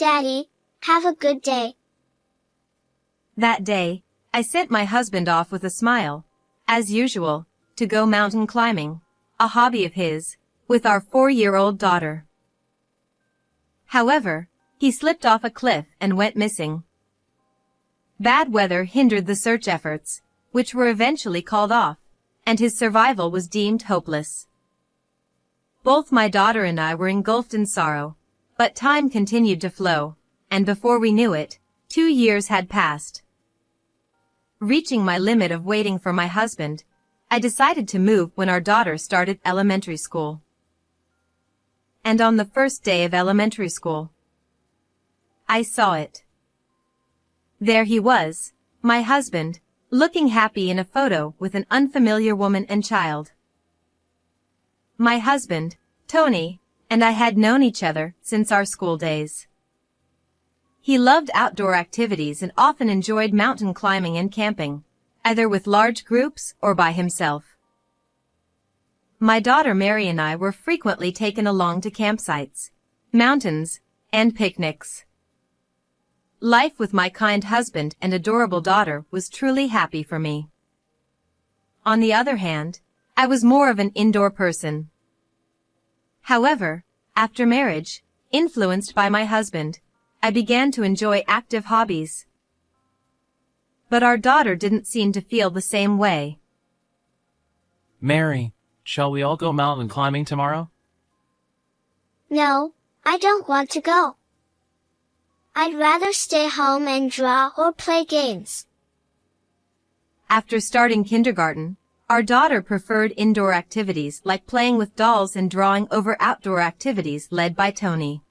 Daddy, have a good day. That day, I sent my husband off with a smile, as usual, to go mountain climbing, a hobby of his, with our 4-year-old daughter. However, he slipped off a cliff and went missing. Bad weather hindered the search efforts, which were eventually called off, and his survival was deemed hopeless. Both my daughter and I were engulfed in sorrow, but time continued to flow, and before we knew it, 2 years had passed. Reaching my limit of waiting for my husband, I decided to move when our daughter started elementary school. And on the first day of elementary school, I saw it. There he was, my husband, looking happy in a photo with an unfamiliar woman and child. My husband, Tony, and I had known each other since our school days. He loved outdoor activities and often enjoyed mountain climbing and camping, either with large groups or by himself. My daughter Mary and I were frequently taken along to campsites, mountains, and picnics. Life with my kind husband and adorable daughter was truly happy for me. On the other hand, I was more of an indoor person. However, after marriage, influenced by my husband, I began to enjoy active hobbies. But our daughter didn't seem to feel the same way. Mary, shall we all go mountain climbing tomorrow? No, I don't want to go. I'd rather stay home and draw or play games. After starting kindergarten, our daughter preferred indoor activities like playing with dolls and drawing over outdoor activities led by Tony.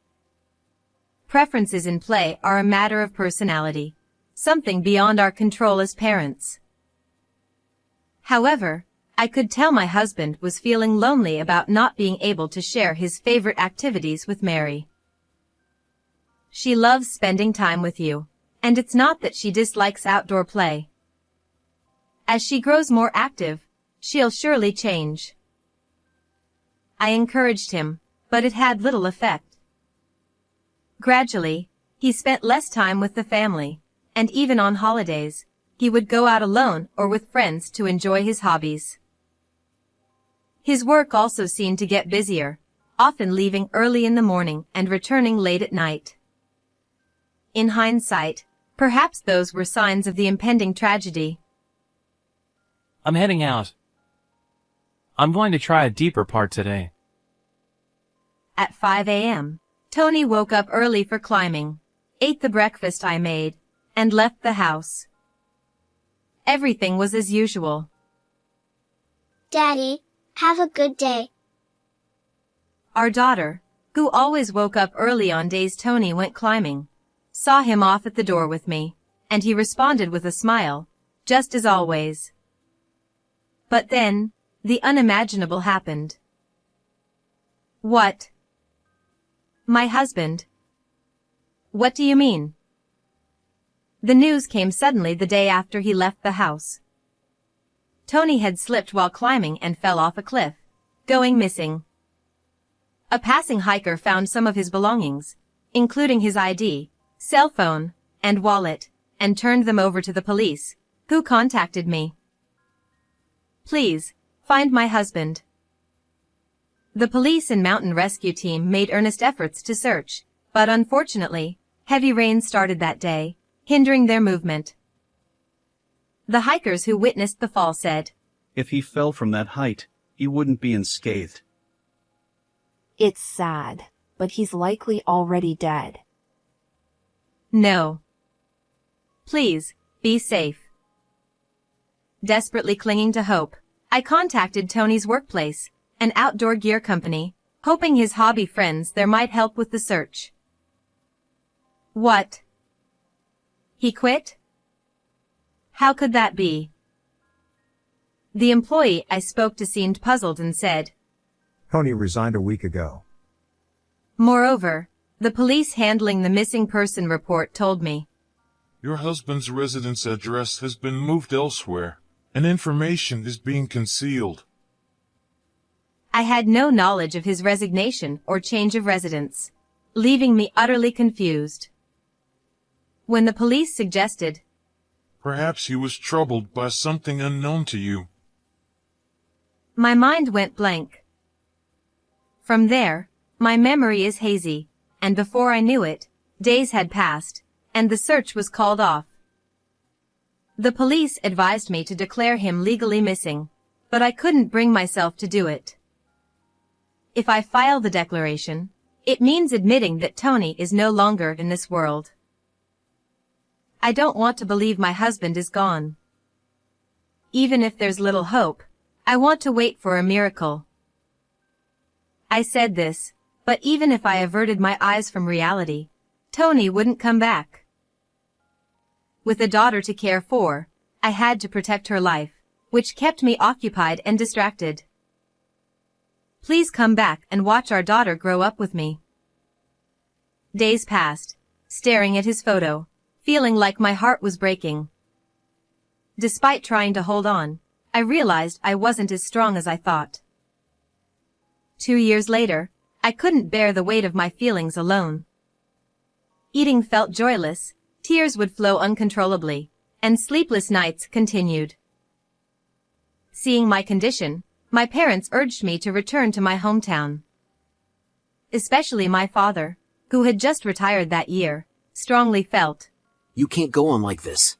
Preferences in play are a matter of personality, something beyond our control as parents. However, I could tell my husband was feeling lonely about not being able to share his favorite activities with Mary. She loves spending time with you, and it's not that she dislikes outdoor play. As she grows more active, she'll surely change. I encouraged him, but it had little effect. Gradually, he spent less time with the family, and even on holidays, he would go out alone or with friends to enjoy his hobbies. His work also seemed to get busier, often leaving early in the morning and returning late at night. In hindsight, perhaps those were signs of the impending tragedy. I'm heading out. I'm going to try a deeper part today. At 5 a.m., Tony woke up early for climbing, ate the breakfast I made, and left the house. Everything was as usual. Daddy, have a good day. Our daughter, who always woke up early on days Tony went climbing, saw him off at the door with me, and he responded with a smile, just as always. But then, the unimaginable happened. What? My husband. What do you mean? The news came suddenly the day after he left the house. Tony had slipped while climbing and fell off a cliff, going missing. A passing hiker found some of his belongings, including his ID, cell phone, and wallet, and turned them over to the police, who contacted me. Please, find my husband. The police and mountain rescue team made earnest efforts to search, but unfortunately, heavy rain started that day, hindering their movement. The hikers who witnessed the fall said, "If he fell from that height, he wouldn't be unscathed." It's sad, but he's likely already dead. No. Please, be safe. Desperately clinging to hope, I contacted Tony's workplace, an outdoor gear company, hoping his hobby friends there might help with the search. What? He quit? How could that be? The employee I spoke to seemed puzzled and said, Tony resigned a week ago. Moreover, the police handling the missing person report told me, Your husband's residence address has been moved elsewhere, and information is being concealed. I had no knowledge of his resignation or change of residence. leaving me utterly confused. When the police suggested, Perhaps he was troubled by something unknown to you. my mind went blank. From there, my memory is hazy, and before I knew it, days had passed, and the search was called off. The police advised me to declare him legally missing, but I couldn't bring myself to do it. If I file the declaration, it means admitting that Tony is no longer in this world. I don't want to believe my husband is gone. Even if there's little hope, I want to wait for a miracle. I said this, but even if I averted my eyes from reality, Tony wouldn't come back. With a daughter to care for, I had to protect her life, which kept me occupied and distracted. Please come back and watch our daughter grow up with me. Days passed, staring at his photo, feeling like my heart was breaking. Despite trying to hold on, I realized I wasn't as strong as I thought. 2 years later, I couldn't bear the weight of my feelings alone. Eating felt joyless, tears would flow uncontrollably, and sleepless nights continued. Seeing my condition, my parents urged me to return to my hometown. Especially my father, who had just retired that year, strongly felt, You can't go on like this.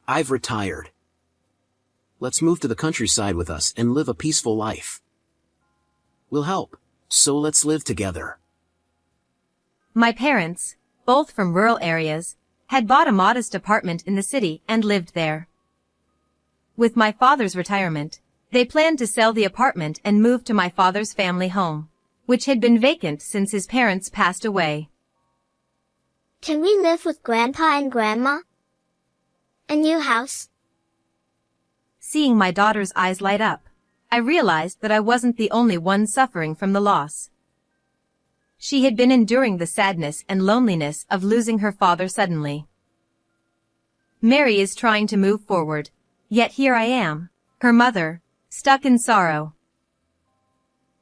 I've retired. Let's move to the countryside with us and live a peaceful life. We'll help, so let's live together. My parents, both from rural areas, had bought a modest apartment in the city and lived there. With my father's retirement, they planned to sell the apartment and move to my father's family home, which had been vacant since his parents passed away. Can we live with Grandpa and Grandma? A new house? Seeing my daughter's eyes light up, I realized that I wasn't the only one suffering from the loss. She had been enduring the sadness and loneliness of losing her father suddenly. Mary is trying to move forward, yet here I am, her mother, stuck in sorrow.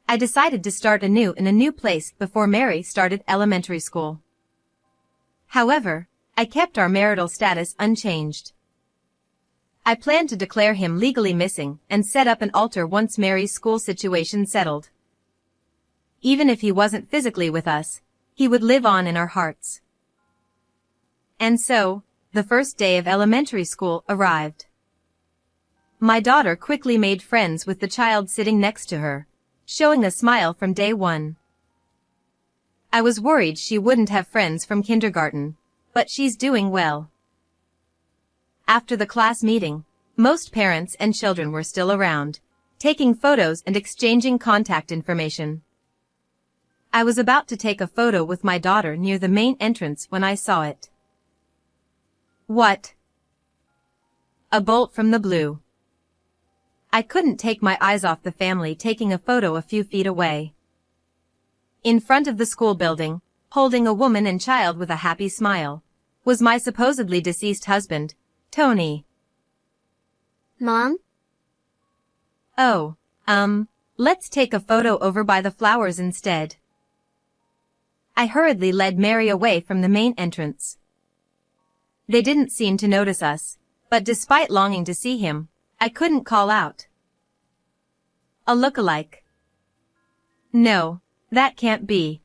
I decided to start anew in a new place before Mary started elementary school. However, I kept our marital status unchanged. I planned to declare him legally missing and set up an altar once Mary's school situation settled. Even if he wasn't physically with us, he would live on in our hearts. And so, the first day of elementary school arrived. My daughter quickly made friends with the child sitting next to her, showing a smile from day one. I was worried she wouldn't have friends from kindergarten, but she's doing well. After the class meeting, most parents and children were still around, taking photos and exchanging contact information. I was about to take a photo with my daughter near the main entrance when I saw it. What? A bolt from the blue. I couldn't take my eyes off the family taking a photo a few feet away. In front of the school building, holding a woman and child with a happy smile, was my supposedly deceased husband, Tony. Mom? Oh, let's take a photo over by the flowers instead. I hurriedly led Mary away from the main entrance. They didn't seem to notice us, but despite longing to see him, I couldn't call out. A look-alike. No, that can't be.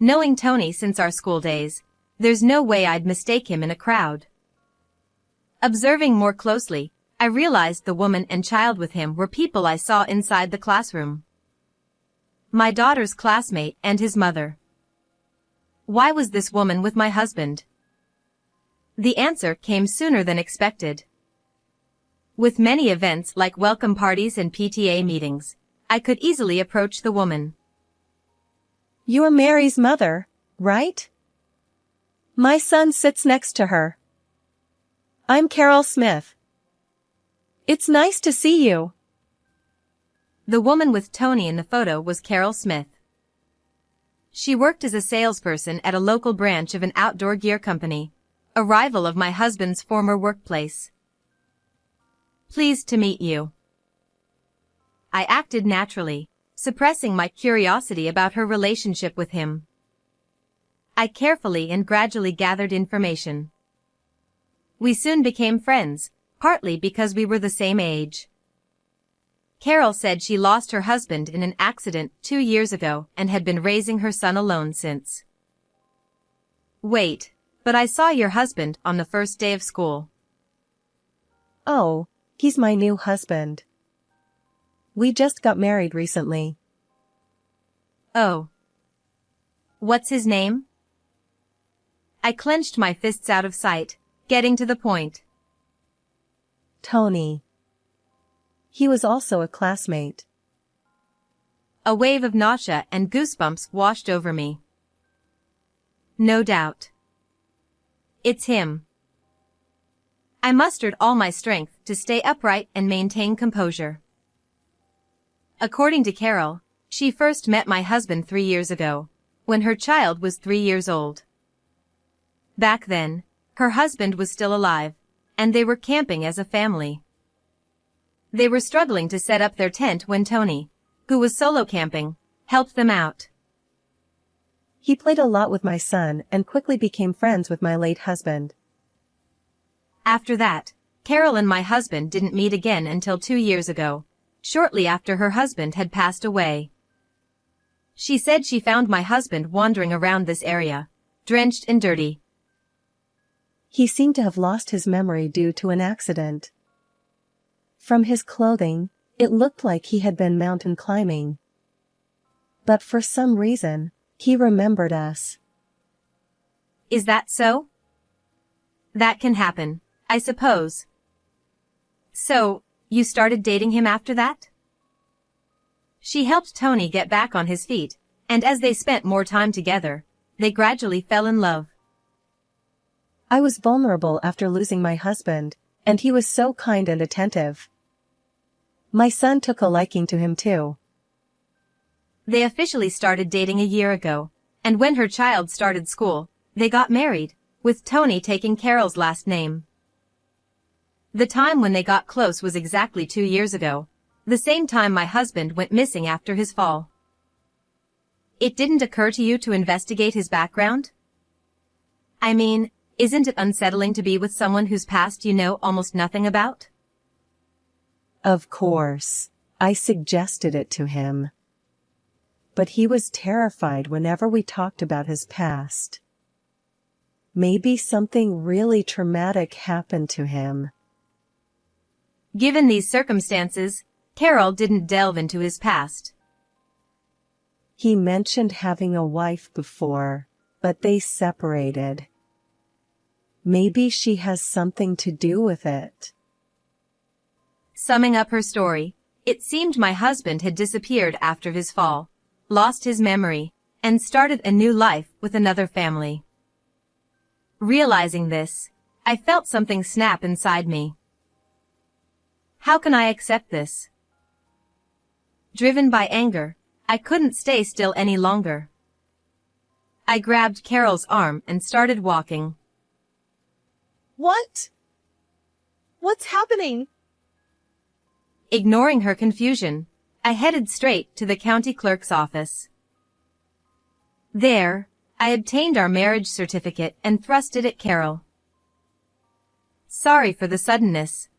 Knowing Tony since our school days, there's no way I'd mistake him in a crowd. Observing more closely, I realized the woman and child with him were people I saw inside the classroom. My daughter's classmate and his mother. Why was this woman with my husband? The answer came sooner than expected. With many events like welcome parties and PTA meetings, I could easily approach the woman. You're Mary's mother, right? My son sits next to her. I'm Carol Smith. It's nice to see you. The woman with Tony in the photo was Carol Smith. She worked as a salesperson at a local branch of an outdoor gear company, a rival of my husband's former workplace. Pleased to meet you. I acted naturally, suppressing my curiosity about her relationship with him. I carefully and gradually gathered information. We soon became friends, partly because we were the same age. Carol said she lost her husband in an accident 2 years ago and had been raising her son alone since. Wait, but I saw your husband on the first day of school. Oh, he's my new husband. We just got married recently. Oh. What's his name? I clenched my fists out of sight, getting to the point. Tony. He was also a classmate. A wave of nausea and goosebumps washed over me. No doubt. It's him. I mustered all my strength to stay upright and maintain composure. According to Carol, she first met my husband 3 years ago, when her child was 3 years old. Back then, her husband was still alive, and they were camping as a family. They were struggling to set up their tent when Tony, who was solo camping, helped them out. He played a lot with my son and quickly became friends with my late husband. After that, Carol and my husband didn't meet again until 2 years ago, shortly after her husband had passed away. She said she found my husband wandering around this area, drenched and dirty. He seemed to have lost his memory due to an accident. From his clothing, it looked like he had been mountain climbing. But for some reason, he remembered us. Is that so? That can happen, I suppose. So, you started dating him after that? She helped Tony get back on his feet, and as they spent more time together, they gradually fell in love. I was vulnerable after losing my husband, and he was so kind and attentive. My son took a liking to him too. They officially started dating a year ago, and when her child started school, they got married, with Tony taking Carol's last name. The time when they got close was exactly 2 years ago, the same time my husband went missing after his fall. It didn't occur to you to investigate his background? I mean, isn't it unsettling to be with someone whose past you know almost nothing about? Of course, I suggested it to him. But he was terrified whenever we talked about his past. Maybe something really traumatic happened to him. Given these circumstances, Carol didn't delve into his past. He mentioned having a wife before, but they separated. Maybe she has something to do with it. Summing up her story, it seemed my husband had disappeared after his fall, lost his memory, and started a new life with another family. Realizing this, I felt something snap inside me. How can I accept this? Driven by anger, I couldn't stay still any longer. I grabbed Carol's arm and started walking. What? What's happening? Ignoring her confusion, I headed straight to the county clerk's office. There, I obtained our marriage certificate and thrust it at Carol. Sorry for the suddenness.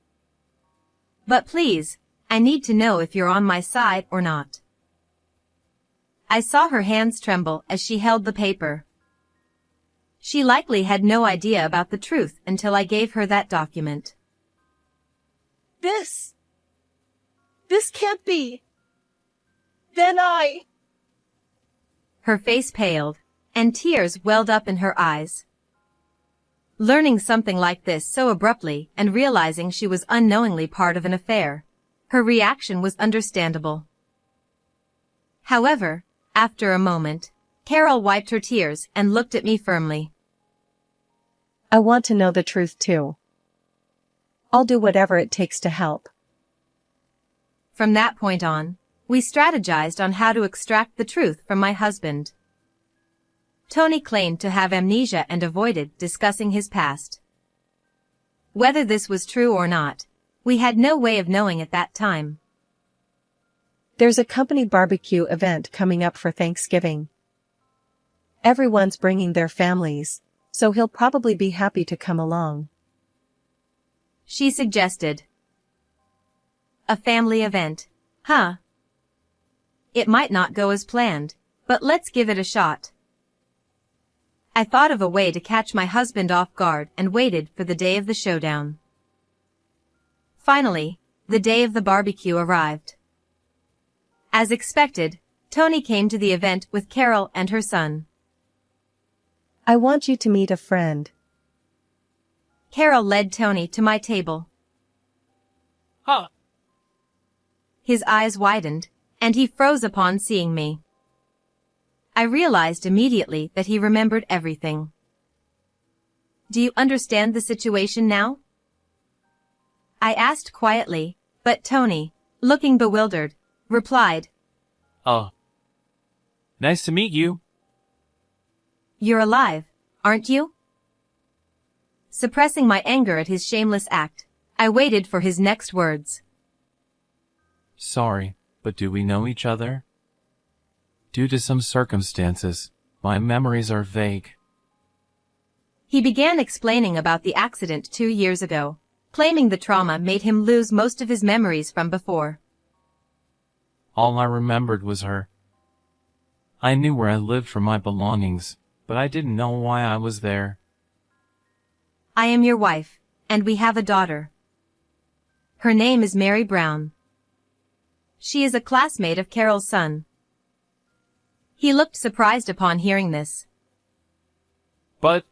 But please, I need to know if you're on my side or not. I saw her hands tremble as she held the paper. She likely had no idea about the truth until I gave her that document. This can't be. Then Her face paled, and tears welled up in her eyes. Learning something like this so abruptly and realizing she was unknowingly part of an affair, her reaction was understandable. However, after a moment, Carol wiped her tears and looked at me firmly. I want to know the truth too. I'll do whatever it takes to help. From that point on, we strategized on how to extract the truth from my husband. Tony claimed to have amnesia and avoided discussing his past. Whether this was true or not, we had no way of knowing at that time. There's a company barbecue event coming up for Thanksgiving. Everyone's bringing their families, so he'll probably be happy to come along. She suggested. A family event, huh? It might not go as planned, but let's give it a shot. I thought of a way to catch my husband off guard and waited for the day of the showdown. Finally, the day of the barbecue arrived. As expected, Tony came to the event with Carol and her son. I want you to meet a friend. Carol led Tony to my table. Huh. His eyes widened, and he froze upon seeing me. I realized immediately that he remembered everything. Do you understand the situation now? I asked quietly, but Tony, looking bewildered, replied, Nice to meet you. You're alive, aren't you? Suppressing my anger at his shameless act, I waited for his next words. Sorry, but do we know each other? Due to some circumstances, my memories are vague. He began explaining about the accident 2 years ago, claiming the trauma made him lose most of his memories from before. All I remembered was her. I knew where I lived for my belongings, but I didn't know why I was there. I am your wife, and we have a daughter. Her name is Mary Brown. She is a classmate of Carol's son. He looked surprised upon hearing this. But,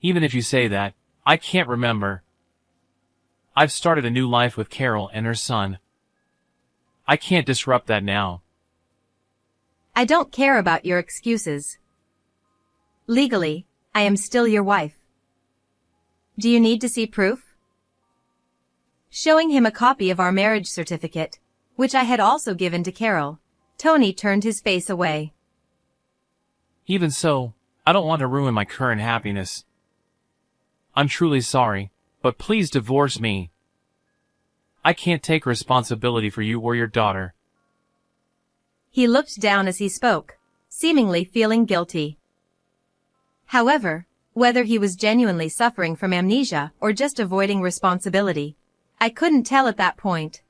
even if you say that, I can't remember. I've started a new life with Carol and her son. I can't disrupt that now. I don't care about your excuses. Legally, I am still your wife. Do you need to see proof? Showing him a copy of our marriage certificate, which I had also given to Carol, Tony turned his face away. Even so, I don't want to ruin my current happiness. I'm truly sorry, but please divorce me. I can't take responsibility for you or your daughter. He looked down as he spoke, seemingly feeling guilty. However, whether he was genuinely suffering from amnesia or just avoiding responsibility, I couldn't tell at that point.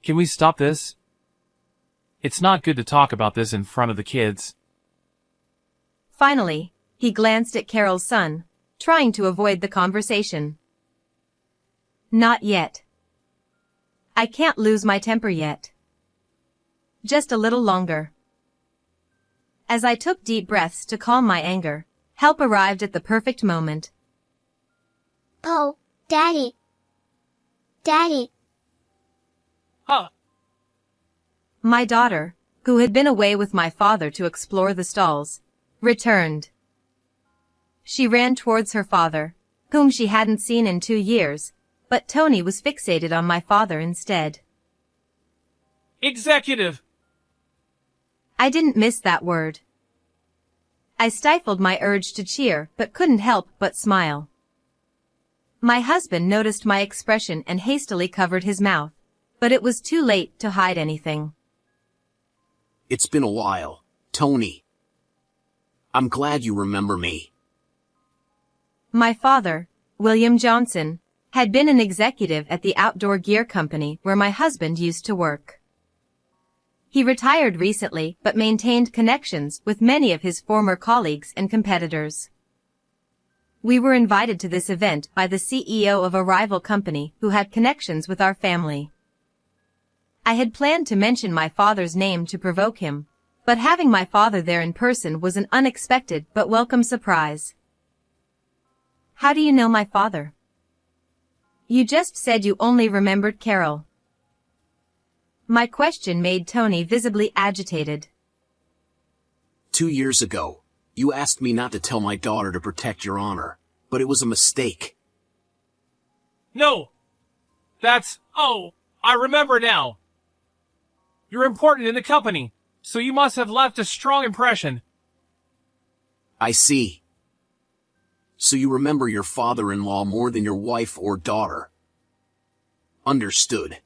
Can we stop this? It's not good to talk about this in front of the kids. Finally, he glanced at Carol's son, trying to avoid the conversation. Not yet. I can't lose my temper yet. Just a little longer. As I took deep breaths to calm my anger, help arrived at the perfect moment. Oh, Daddy. Daddy. Huh. My daughter, who had been away with my father to explore the stalls, returned. She ran towards her father, whom she hadn't seen in 2 years, but Tony was fixated on my father instead. Executive! I didn't miss that word. I stifled my urge to cheer but couldn't help but smile. My husband noticed my expression and hastily covered his mouth, but it was too late to hide anything. It's been a while, Tony. I'm glad you remember me. My father, William Johnson, had been an executive at the outdoor gear company where my husband used to work. He retired recently but maintained connections with many of his former colleagues and competitors. We were invited to this event by the CEO of a rival company who had connections with our family. I had planned to mention my father's name to provoke him, but having my father there in person was an unexpected but welcome surprise. How do you know my father? You just said you only remembered Carol. My question made Tony visibly agitated. 2 years ago, you asked me not to tell my daughter to protect your honor, but it was a mistake. No! I remember now. You're important in the company, so you must have left a strong impression. I see. So you remember your father-in-law more than your wife or daughter. Understood.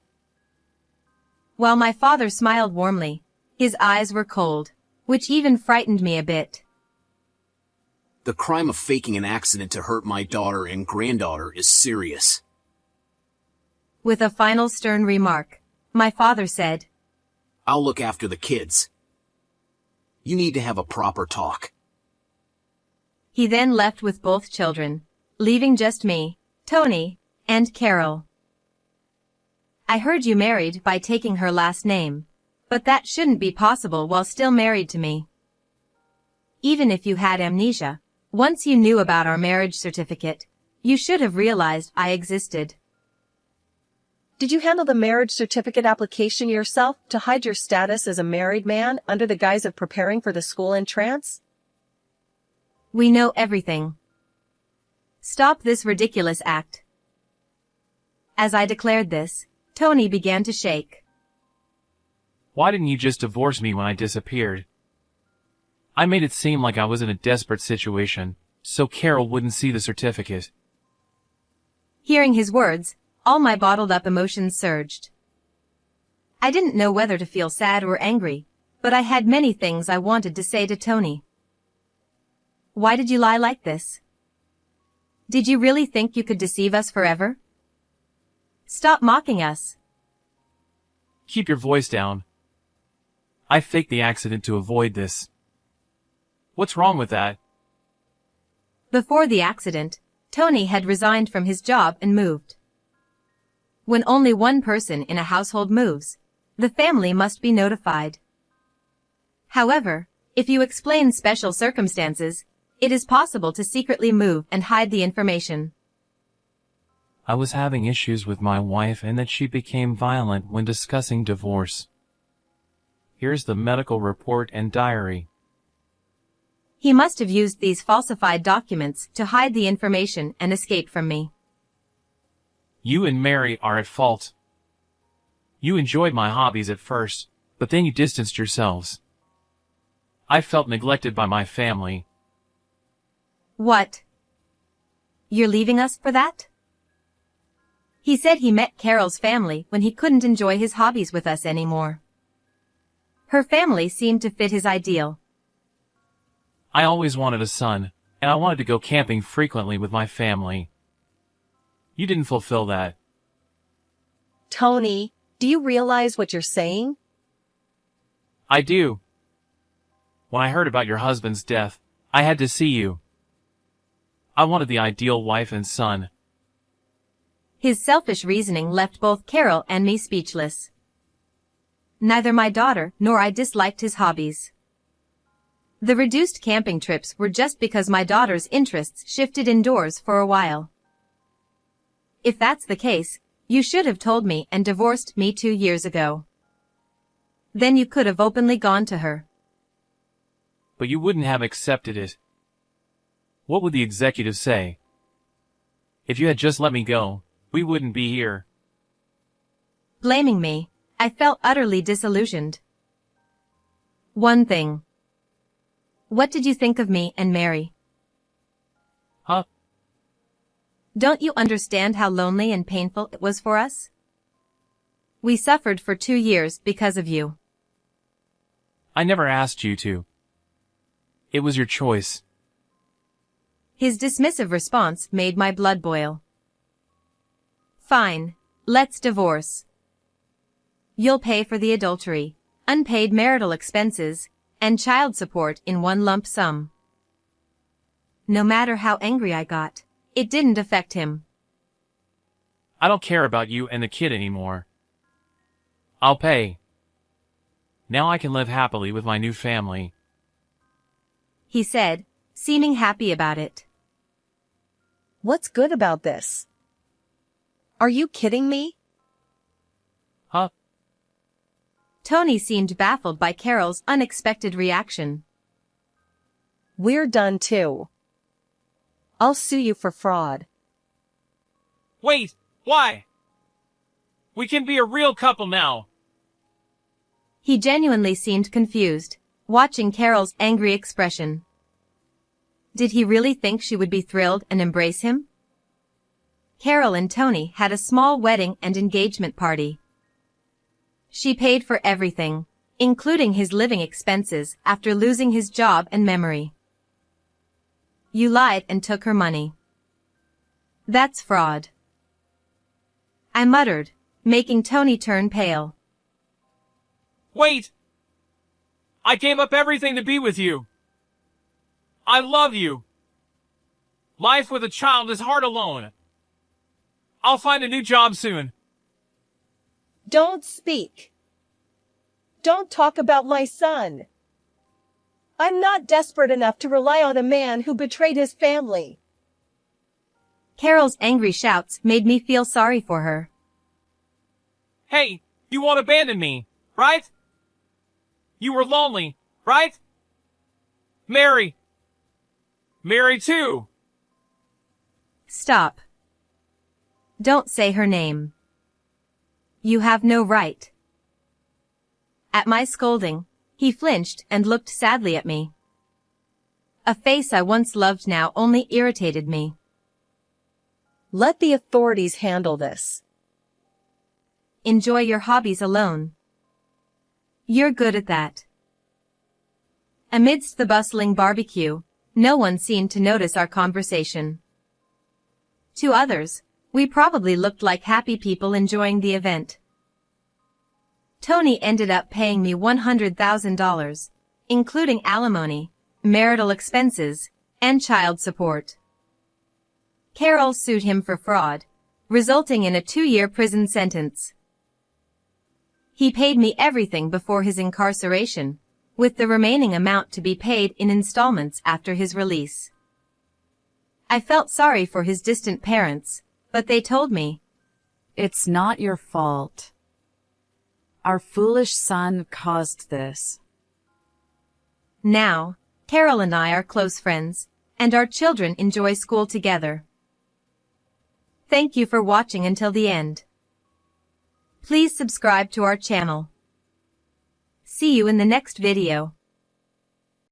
while my father smiled warmly. His eyes were cold, which even frightened me a bit. The crime of faking an accident to hurt my daughter and granddaughter is serious. With a final stern remark, my father said, I'll look after the kids. You need to have a proper talk. He then left with both children, leaving just me, Tony, and Carol. I heard you married by taking her last name, but that shouldn't be possible while still married to me. Even if you had amnesia, once you knew about our marriage certificate, you should have realized I existed. Did you handle the marriage certificate application yourself to hide your status as a married man under the guise of preparing for the school entrance? We know everything. Stop this ridiculous act. As I declared this, Tony began to shake. Why didn't you just divorce me when I disappeared? I made it seem like I was in a desperate situation, so Carol wouldn't see the certificate. Hearing his words, all my bottled-up emotions surged. I didn't know whether to feel sad or angry, but I had many things I wanted to say to Tony. Why did you lie like this? Did you really think you could deceive us forever? Stop mocking us. Keep your voice down. I faked the accident to avoid this. What's wrong with that? Before the accident, Tony had resigned from his job and moved. When only one person in a household moves, the family must be notified. However, if you explain special circumstances, it is possible to secretly move and hide the information. I was having issues with my wife and that she became violent when discussing divorce. Here's the medical report and diary. He must have used these falsified documents to hide the information and escape from me. You and Mary are at fault. You enjoyed my hobbies at first, but then you distanced yourselves. I felt neglected by my family. What? You're leaving us for that? He said he met Carol's family when he couldn't enjoy his hobbies with us anymore. Her family seemed to fit his ideal. I always wanted a son, and I wanted to go camping frequently with my family. You didn't fulfill that. Tony, do you realize what you're saying? I do. When I heard about your husband's death, I had to see you. I wanted the ideal wife and son. His selfish reasoning left both Carol and me speechless. Neither my daughter nor I disliked his hobbies. The reduced camping trips were just because my daughter's interests shifted indoors for a while. If that's the case, you should have told me and divorced me 2 years ago. Then you could have openly gone to her. But you wouldn't have accepted it. What would the executive say? If you had just let me go, we wouldn't be here. Blaming me, I felt utterly disillusioned. One thing. What did you think of me and Mary? Huh? Don't you understand how lonely and painful it was for us? We suffered for 2 years because of you. I never asked you to. It was your choice. His dismissive response made my blood boil. Fine, let's divorce. You'll pay for the adultery, unpaid marital expenses, and child support in one lump sum. No matter how angry I got, it didn't affect him. I don't care about you and the kid anymore. I'll pay. Now I can live happily with my new family. He said, seeming happy about it. What's good about this? Are you kidding me? Huh? Tony seemed baffled by Carol's unexpected reaction. We're done too. I'll sue you for fraud. Wait, why? We can be a real couple now. He genuinely seemed confused, watching Carol's angry expression. Did he really think she would be thrilled and embrace him? Carol and Tony had a small wedding and engagement party. She paid for everything, including his living expenses after losing his job and memory. You lied and took her money. That's fraud. I muttered, making Tony turn pale. Wait! I gave up everything to be with you. I love you. Life with a child is hard alone. I'll find a new job soon. Don't speak. Don't talk about my son. I'm not desperate enough to rely on a man who betrayed his family. Carol's angry shouts made me feel sorry for her. Hey, you won't abandon me, right? You were lonely, right? Mary. Mary too. Stop. Don't say her name. You have no right. At my scolding, he flinched and looked sadly at me. A face I once loved now only irritated me. Let the authorities handle this. Enjoy your hobbies alone. You're good at that. Amidst the bustling barbecue, no one seemed to notice our conversation. To others, we probably looked like happy people enjoying the event. Tony ended up paying me $100,000, including alimony, marital expenses, and child support. Carol sued him for fraud, resulting in a 2-year prison sentence. He paid me everything before his incarceration, with the remaining amount to be paid in installments after his release. I felt sorry for his distant parents, but they told me, It's not your fault. Our foolish son caused this. Now, Carol and I are close friends, and our children enjoy school together. Thank you for watching until the end. Please subscribe to our channel. See you in the next video.